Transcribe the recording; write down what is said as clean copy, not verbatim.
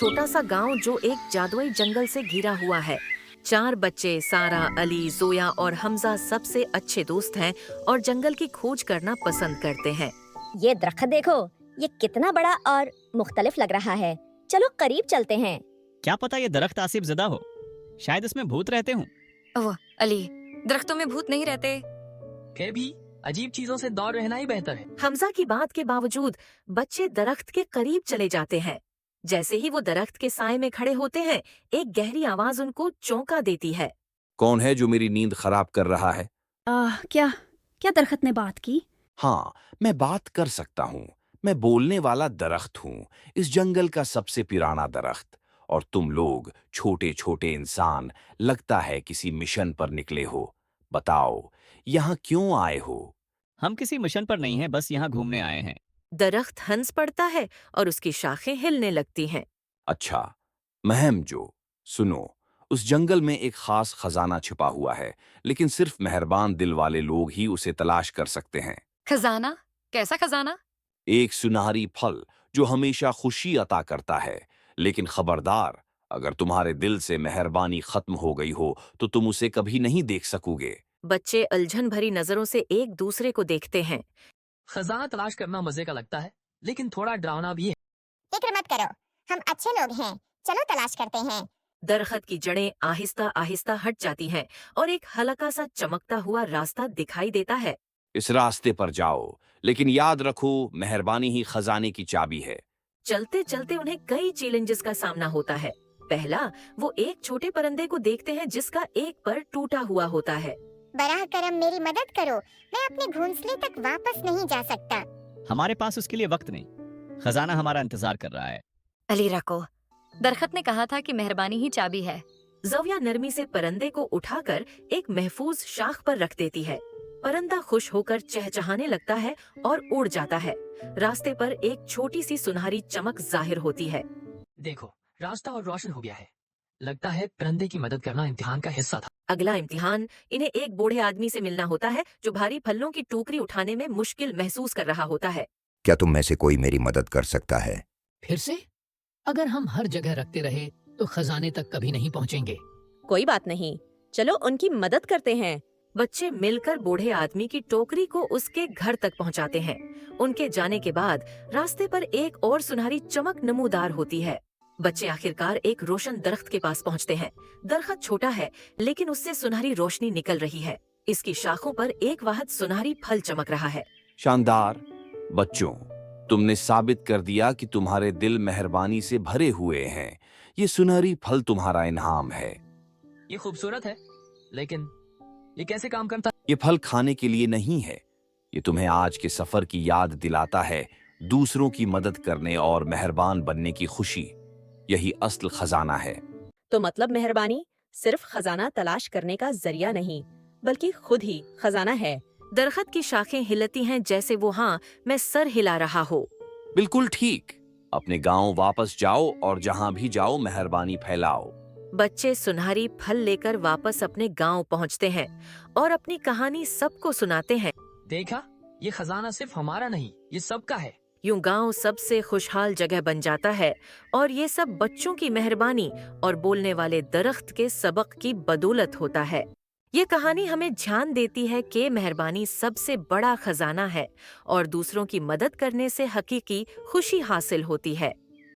छोटा सा गांव जो एक जादुई जंगल से घिरा हुआ है। 4 बच्चे सारा, अली, जोया और हमजा सबसे अच्छे दोस्त हैं और जंगल की खोज करना पसंद करते हैं। ये दरख्त देखो, ये कितना बड़ा और मुख्तलिफ लग रहा है। चलो करीब चलते हैं। क्या पता ये दरख्त आसिफ ज़दा हो, शायद इसमें भूत रहते हों। ओह अली, दरख्तों में भूत नहीं रहते। के भी अजीब चीजों से दूर रहना ही बेहतर है। हमजा की बात के बावजूद बच्चे दरख्त के करीब चले जाते हैं। जैसे ही वो दरख्त के साए में खड़े होते हैं, एक गहरी आवाज उनको चौंका देती है। कौन है जो मेरी नींद खराब कर रहा है? क्या क्या दरख्त ने बात की? हाँ, मैं बात कर सकता हूँ। मैं बोलने वाला दरख्त हूँ, इस जंगल का सबसे पुराना दरख्त। और तुम लोग छोटे छोटे इंसान लगता है किसी मिशन पर निकले हो। बताओ, यहाँ क्यों आए हो? हम किसी मिशन पर नहीं हैं, बस यहाँ घूमने आए हैं। दरख्त हंस पड़ता है और उसकी शाखें हिलने लगती हैं। अच्छा, महम जो सुनो, उस जंगल में एक खास खजाना छिपा हुआ है, लेकिन सिर्फ मेहरबान दिल वाले लोग ही उसे तलाश कर सकते हैं। खजाना? कैसा खजाना? एक सुनहरी फल जो हमेशा खुशी अता करता है। लेकिन खबरदार, अगर तुम्हारे दिल से मेहरबानी खत्म हो गई हो तो तुम उसे कभी नहीं देख सकोगे। बच्चे उलझन भरी नजरों से एक दूसरे को देखते हैं। खजाना तलाश करना मजे का लगता है, लेकिन थोड़ा डरावना भी है। फिक्र मत करो, हम अच्छे लोग हैं। चलो तलाश करते हैं। दरख्त की जड़ें आहिस्ता आहिस्ता हट जाती हैं और एक हल्का सा चमकता हुआ रास्ता दिखाई देता है। इस रास्ते पर जाओ, लेकिन याद रखो, मेहरबानी ही खजाने की चाबी है। चलते चलते उन्हें कई चैलेंजेस का सामना होता है। पहला, वो एक छोटे परिंदे को देखते हैं जिसका एक पर टूटा हुआ होता है। बराह करम मेरी मदद करो, मैं अपने घोंसले तक वापस नहीं जा सकता। हमारे पास उसके लिए वक्त नहीं, खजाना हमारा इंतजार कर रहा है। अली रखो, दरख्त ने कहा था कि मेहरबानी ही चाबी है। ज़ोया नरमी से परिंदे को उठाकर एक महफूज शाख पर रख देती है। परिंदा खुश होकर चहचहाने लगता है और उड़ जाता है। रास्ते पर एक छोटी सी सुनहरी चमक जाहिर होती है। देखो, रास्ता और रोशन हो गया है। लगता है परिंदे की मदद करना इम्तिहान का हिस्सा था। अगला इम्तिहान, इन्हें एक बूढ़े आदमी से मिलना होता है जो भारी फलों की टोकरी उठाने में मुश्किल महसूस कर रहा होता है। क्या तुम में से कोई मेरी मदद कर सकता है? फिर से? अगर हम हर जगह रखते रहे तो खजाने तक कभी नहीं पहुंचेंगे। कोई बात नहीं, चलो उनकी मदद करते हैं। बच्चे मिलकर बूढ़े आदमी की टोकरी को उसके घर तक पहुंचाते हैं। उनके जाने के बाद रास्ते पर एक और सुनहरी चमक नमूदार होती है। बच्चे आखिरकार एक रोशन दरख्त के पास पहुंचते हैं। दरख्त छोटा है, लेकिन उससे सुनहरी रोशनी निकल रही है। इसकी शाखों पर एक वाहद सुनहरी फल चमक रहा है। शानदार बच्चों, तुमने साबित कर दिया कि तुम्हारे दिल मेहरबानी से भरे हुए हैं। ये सुनहरी फल तुम्हारा इनाम है। ये खूबसूरत है, लेकिन ये कैसे काम करता? ये फल खाने के लिए नहीं है, ये तुम्हें आज के सफर की याद दिलाता है, दूसरों की मदद करने और मेहरबान बनने की खुशी। यही असल खजाना है। तो मतलब मेहरबानी सिर्फ खजाना तलाश करने का जरिया नहीं, बल्कि खुद ही खजाना है। दरख्त की शाखें हिलती हैं जैसे वो हाँ मैं सर हिला रहा हो। बिल्कुल ठीक। अपने गांव वापस जाओ और जहां भी जाओ मेहरबानी फैलाओ। बच्चे सुनहरी फल लेकर वापस अपने गांव पहुंचते हैं और अपनी कहानी सबको सुनाते हैं। देखा, ये खजाना सिर्फ हमारा नहीं, ये सबका है। यूं गांव सबसे खुशहाल जगह बन जाता है और ये सब बच्चों की मेहरबानी और बोलने वाले दरख्त के सबक की बदौलत होता है। ये कहानी हमें ध्यान देती है कि मेहरबानी सबसे बड़ा खजाना है और दूसरों की मदद करने से हकीकी खुशी हासिल होती है।